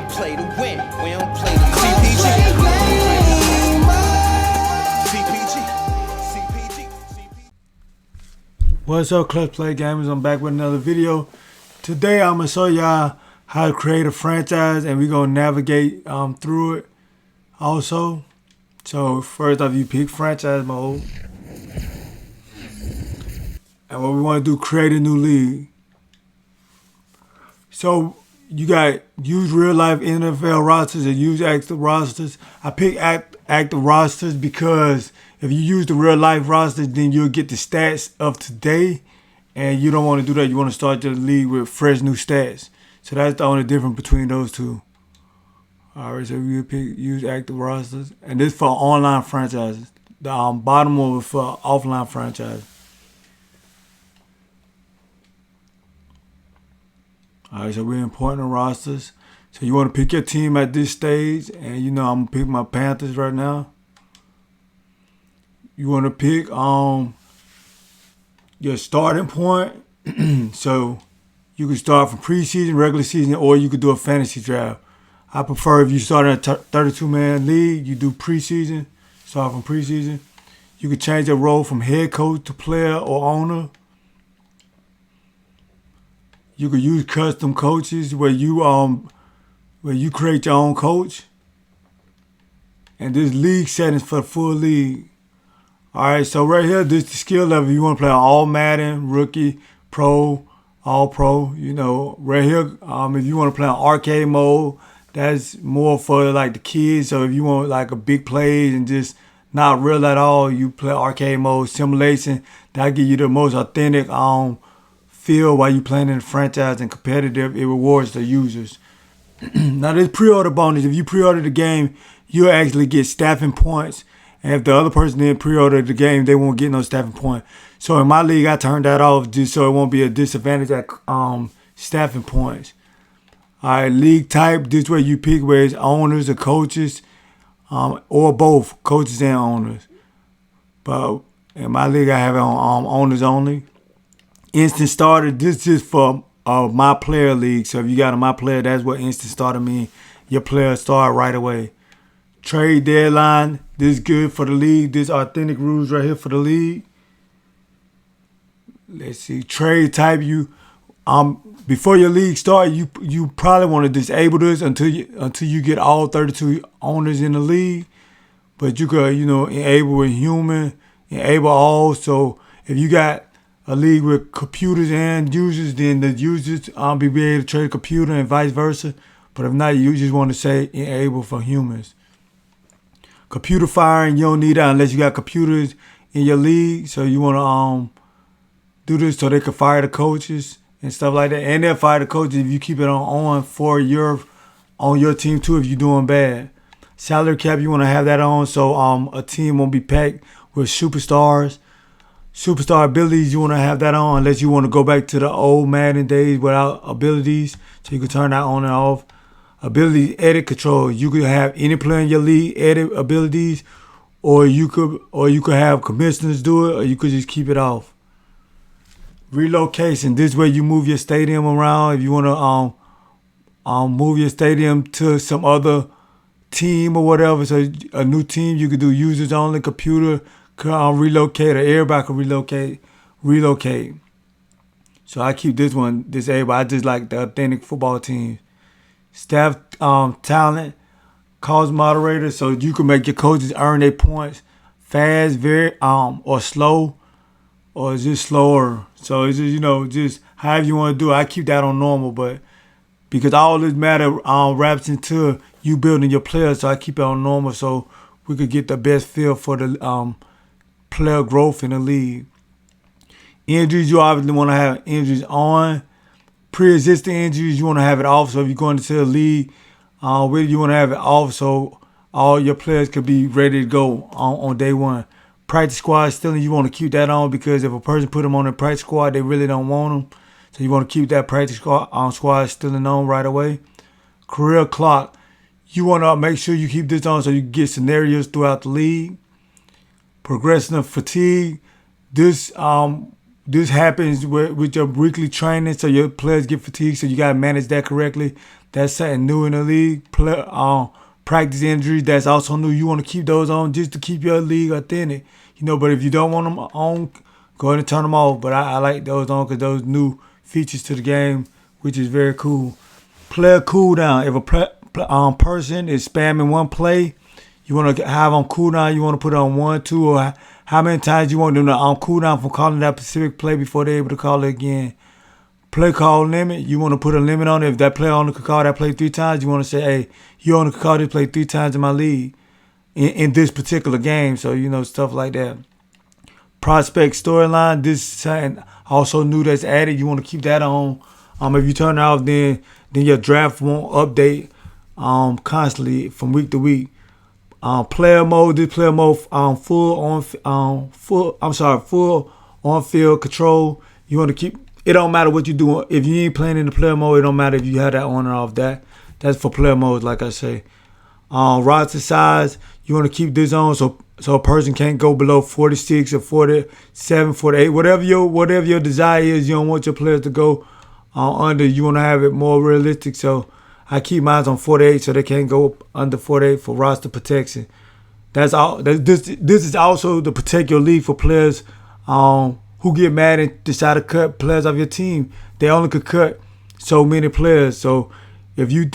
play to win. We don't play to CPG. What's up, Clutch Play Gamers? I'm back with another video. Today I'm gonna show y'all how to create a franchise, and we're gonna navigate through it also. So first off, you pick franchise mode, and what we want to do, create a new league. So you got use real life NFL rosters and use active rosters. I pick active rosters because if you use the real life rosters, then you'll get the stats of today, and you don't want to do that. You want to start the league with fresh new stats. So that's the only difference between those two. All right, so we pick use active rosters, and this for online franchises. The bottom one is for offline franchises. All right, so we're importing the rosters. So you want to pick your team at this stage, and you know I'm gonna pick my Panthers right now. You want to pick your starting point. So you can start from preseason, regular season, or you could do a fantasy draft. I prefer if you start in a 32-man league, you do preseason, start from preseason. You could change your role from head coach to player or owner. You could use custom coaches where you create your own coach. And this league settings for the full league. Alright, so right here, this is the skill level. You want to play all Madden, rookie, pro, all pro. You know, right here, if you want to play on arcade mode, that's more for like the kids. So if you want like a big plays and just not real at all, you play arcade mode, simulation. That'll give you the most authentic feel while you playing in the franchise and competitive. It rewards the users. Now there's pre-order bonus. If you pre-order the game, you'll actually get staffing points. And if the other person didn't pre-order the game, they won't get no staffing point. So in my league, I turned that off just so it won't be a disadvantage at staffing points. All right, league type. This way you pick where it's owners or coaches, or both coaches and owners. But in my league, I have it on owners only. Instant starter. This is for my player league. So if you got a my player, that's what instant starter means. Your player start right away. Trade deadline. This is good for the league. This authentic rules right here for the league. Let's see. Trade type. You before your league start, you probably want to disable this until you get all 32 owners in the league. But you could enable with human, enable all. So if you got a league with computers and users, then the users be able to trade a computer and vice versa. But if not, you just want to say enable for humans. Computer firing, you don't need that unless you got computers in your league. So you want to do this so they can fire the coaches and stuff like that. And they'll fire the coaches if you keep it on for on your team too if you're doing bad. Salary cap, you want to have that on so a team won't be packed with superstars. Superstar abilities, you want to have that on unless you want to go back to the old Madden days without abilities. So you can turn that on and off. Ability edit control. You could have any player in your league edit abilities, or you could have commissioners do it, or you could just keep it off. Relocation. This way you move your stadium around. If you want to move your stadium to some other team or whatever, so a new team, you could do users only, computer can relocate, or everybody can relocate. So I keep this one disabled. I just like the authentic football teams. Staff talent, cause moderator, so you can make your coaches earn their points fast, very or slow, or just slower. So it's just just however you want to do it. I keep that on normal, but because all this matter wraps into you building your players, so I keep it on normal so we could get the best feel for the player growth in the league. Injuries, you obviously want to have injuries on. Pre-existing injuries, you want to have it off. So if you're going into the league, you want to have it off so all your players could be ready to go on day one. Practice squad stealing, you want to keep that on because if a person put them on the practice squad, they really don't want them. So you want to keep that practice squad stealing on right away. Career clock, you want to make sure you keep this on so you can get scenarios throughout the league. Progression of fatigue, this this happens with your weekly training, so your players get fatigued, so you gotta manage that correctly. That's something new in the league. Practice injuries, that's also new. You want to keep those on just to keep your league authentic, But if you don't want them on, go ahead and turn them off. But I like those on because those new features to the game, which is very cool. Player cooldown. If a person is spamming one play, you want to have on cooldown. You want to put it on 1, 2, or how many times you want them to on cooldown from calling that specific play before they're able to call it again. Play call limit. You want to put a limit on it. If that player only could call that play 3 times, you want to say, hey, you only could call this play 3 times in my league in this particular game. So, stuff like that. Prospect storyline. This is something also new that's added. You want to keep that on. If you turn it off, then your draft won't update constantly from week to week. Player mode. This player mode full on field control. You want to keep. It don't matter what you're doing. If you ain't playing in the player mode, it don't matter if you have that on or off. That's for player mode, like I say. Roster size. You want to keep this on so a person can't go below 46 or 47, 48, whatever your desire is. You don't want your players to go under. You want to have it more realistic. So I keep mine on 48 so they can't go under 48 for roster protection. That's all. This is also to protect your league for players who get mad and decide to cut players off your team. They only could cut so many players. So if you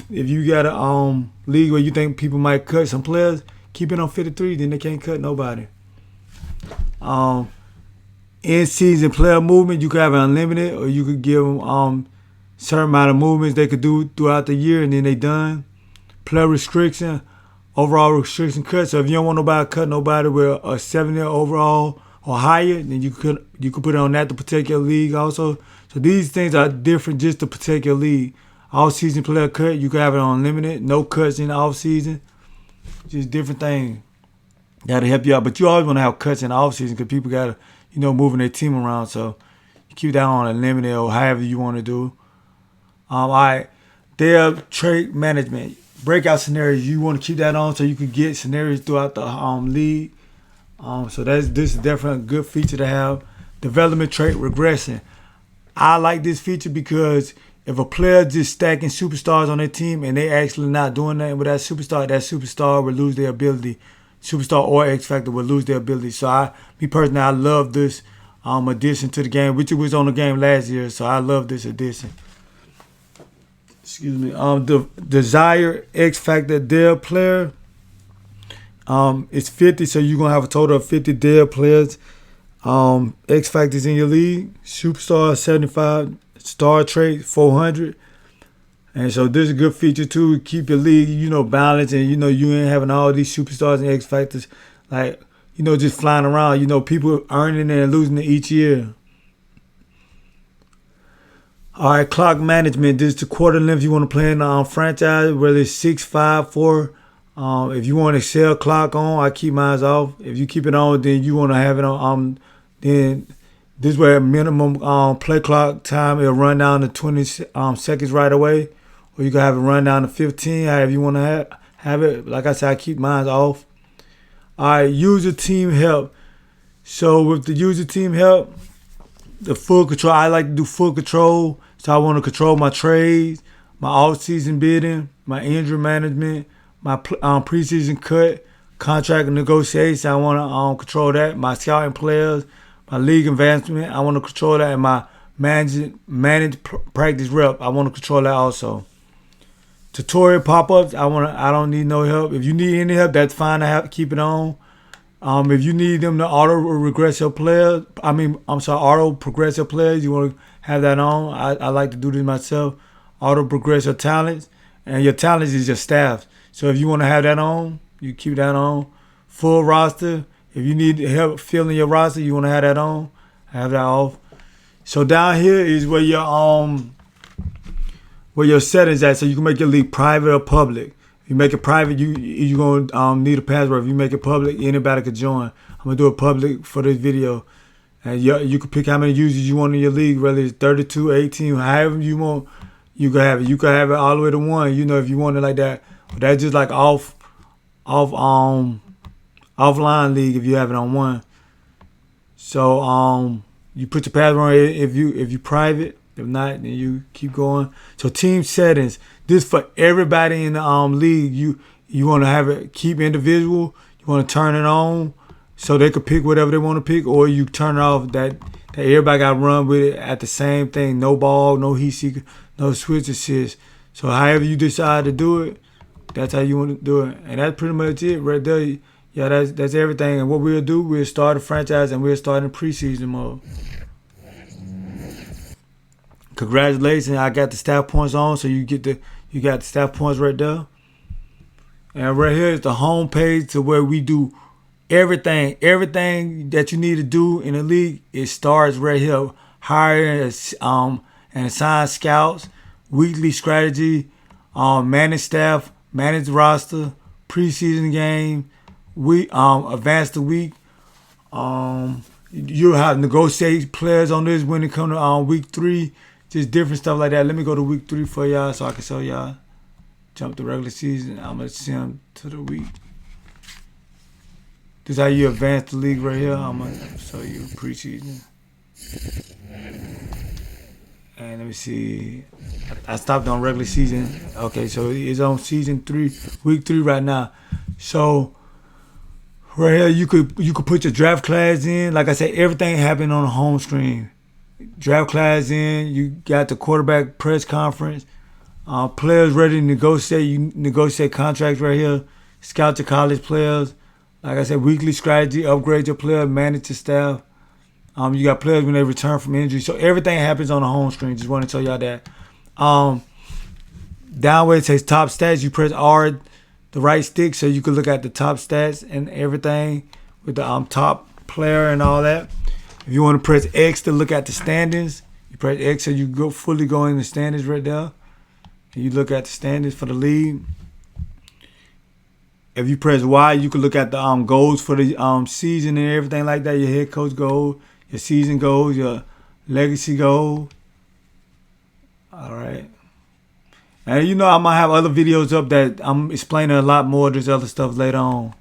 got a league where you think people might cut some players, keep it on 53. Then they can't cut nobody. In-season player movement, you could have it unlimited, or you could give them certain amount of movements they could do throughout the year, and then they done. Player restriction, overall restriction cut. So if you don't want nobody to cut nobody with a 70 overall or higher, then you could put it on that to protect your league also. So these things are different just to protect your league. All-season player cut, you can have it on unlimited. No cuts in the off-season. Just different things. That'll help you out. But you always want to have cuts in the off-season because people got to, moving their team around. So you keep that on unlimited or however you want to do. All right. Dev trait management. Breakout scenarios. You want to keep that on so you can get scenarios throughout the league. So this is definitely a good feature to have. Development trait regression. I like this feature because if a player just stacking superstars on their team and they actually not doing nothing with that superstar will lose their ability. Superstar or X Factor will lose their ability. So me personally, I love this addition to the game, which was on the game last year. So I love this addition. Excuse me. The desired X Factor dev player. It's 50, so you're gonna have a total of 50 dev players. X Factors in your league. Superstar 75. Star trait 400. And so this is a good feature too. Keep your league, balanced, and you ain't having all these superstars and X Factors just flying around. People earning and losing it each year. All right, clock management. This is the quarter length you want to play in the franchise, whether it's 6, 5, 4. If you want Excel clock on, I keep mine off. If you keep it on, then you want to have it on. Then this way, minimum play clock time, it'll run down to 20 seconds right away. Or you can have it run down to 15, however you want to have it. Like I said, I keep mine off. All right, user team help. So with the user team help, the full control, I like to do full control. So I want to control my trades, my off-season bidding, my injury management, my preseason cut, contract negotiation. I want to control that. My scouting players, my league advancement, I want to control that, and my managed practice rep, I want to control that also. Tutorial pop-ups, I don't need no help. If you need any help, that's fine to keep it on. If you need them to auto progress your players, you want to have that on. I like to do this myself. Auto progress your talents, and your talents is your staff. So if you want to have that on, you keep that on. Full roster. If you need help filling your roster, you want to have that on, have that off. So down here is where your settings at, so you can make your league private or public. If you make it private, you're going to need a password. If you make it public, anybody could join. I'm going to do it public for this video. And you can pick how many users you want in your league, whether it's 32, 18, however you want, you can have it. You can have it all the way to 1, if you want it like that. But that's just like offline league if you have it on 1. So You put your password in if you private. If not, then you keep going. So team settings. This for everybody in the league. You want to have it keep individual. You want to turn it on so they could pick whatever they want to pick, or you turn it off that everybody got to run with it at the same thing. No ball, no heat seeker, no switch assist. So however you decide to do it, that's how you want to do it. And that's pretty much it right there. Yeah, that's everything. And what we'll do, we'll start a franchise and we'll start in preseason mode. Congratulations, I got the staff points on, so you got the staff points right there. And right here is the home page to where we do everything that you need to do in the league. It starts right here. Hire and assign scouts, weekly strategy, manage staff, manage roster, preseason game, advance the week. You'll have negotiate players on this when it comes to week 3. Just different stuff like that. Let me go to week 3 for y'all so I can show y'all. Jump the regular season. I'm going to send to the week. This is how you advance the league right here. I'm going to show you preseason. And let me see. I stopped on regular season. Okay, so it's on season 3, week 3 right now. So right here, you could put your draft class in. Like I said, everything happened on the home screen. Draft class in. You got the quarterback press conference. Players ready to negotiate. You negotiate contracts right here. Scout your college players. Like I said, weekly strategy. Upgrade your player. Manage your staff. You got players when they return from injury. So everything happens on the home screen. Just want to tell y'all that. Down where it says top stats, you press R, the right stick, so you can look at the top stats and everything with the top player and all that. If you want to press X to look at the standings, you press X so you fully go in the standings right there. And you look at the standings for the league. If you press Y, you can look at the goals for the season and everything like that. Your head coach goal, your season goals, your legacy goal. All right. And you know I might have other videos up that I'm explaining a lot more of this other stuff later on.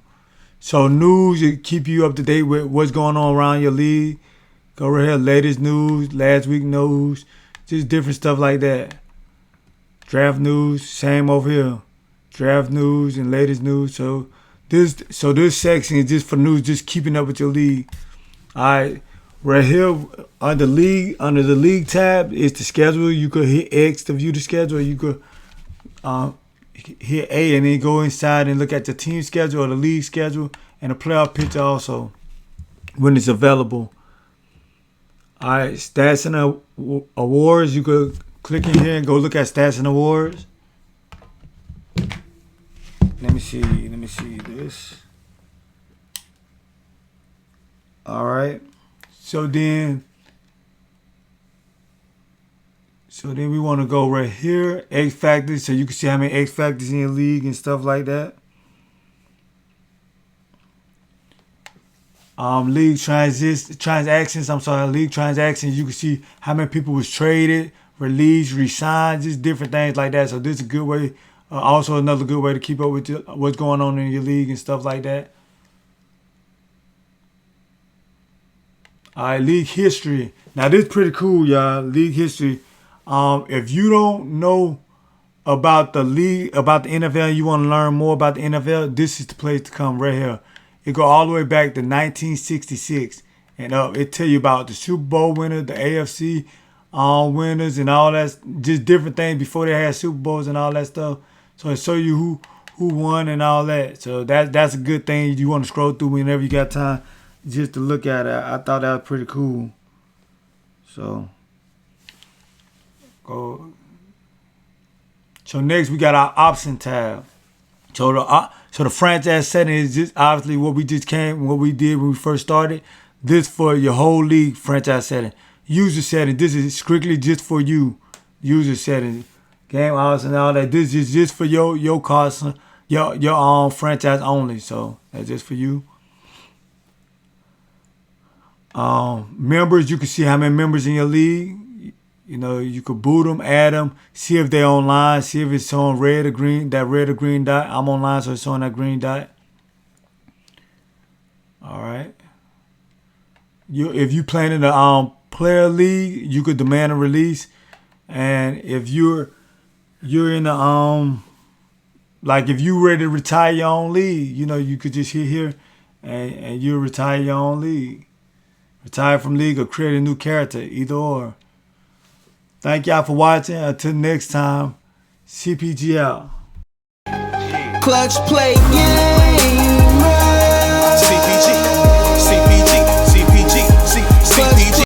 So news, it keep you up to date with what's going on around your league. Go right here, latest news, last week news, just different stuff like that. Draft news, same over here. Draft news and latest news. So this section is just for news, just keeping up with your league. All right, right here under the league tab is the schedule. You could hit X to view the schedule. You could hit A and then go inside and look at the team schedule or the league schedule and the playoff picture also when it's available. All right, stats and awards. You could click in here and go look at stats and awards. Let me see this. All right. So then we want to go right here, X factors, so you can see how many X factors in your league and stuff like that. League transactions. League transactions. You can see how many people was traded, released, re-signed, just different things like that. So this is a good way. Also another good way to keep up with what's going on in your league and stuff like that. All right, league history. Now this is pretty cool, y'all. League history. If you don't know about the league, about the NFL, and you want to learn more about the NFL, this is the place to come right here. It go all the way back to 1966, and it tell you about the Super Bowl winners, the AFC winners, and all that, just different things before they had Super Bowls and all that stuff. So it show you who won and all that. So that's a good thing. You want to scroll through whenever you got time, just to look at it. I thought that was pretty cool. So go. So next we got our option tab. So the franchise setting is just obviously what we did when we first started. This for your whole league franchise setting. User setting. This is strictly just for you. User setting. Game hours and all that. This is just for your cost, your franchise only. So that's just for you. Members, you can see how many members in your league. You know, you could boot them, add them, see if they're online, see if it's showing red or green, that red or green dot. I'm online, so it's showing that green dot. All right. If you planning to player league, you could demand a release. And if you're in the like if you ready to retire your own league, you know, you could just hit here and you'll retire your own league. Retire from league or create a new character, either or. Thank y'all for watching. Until next time, CPG out. Clutch play, yeah.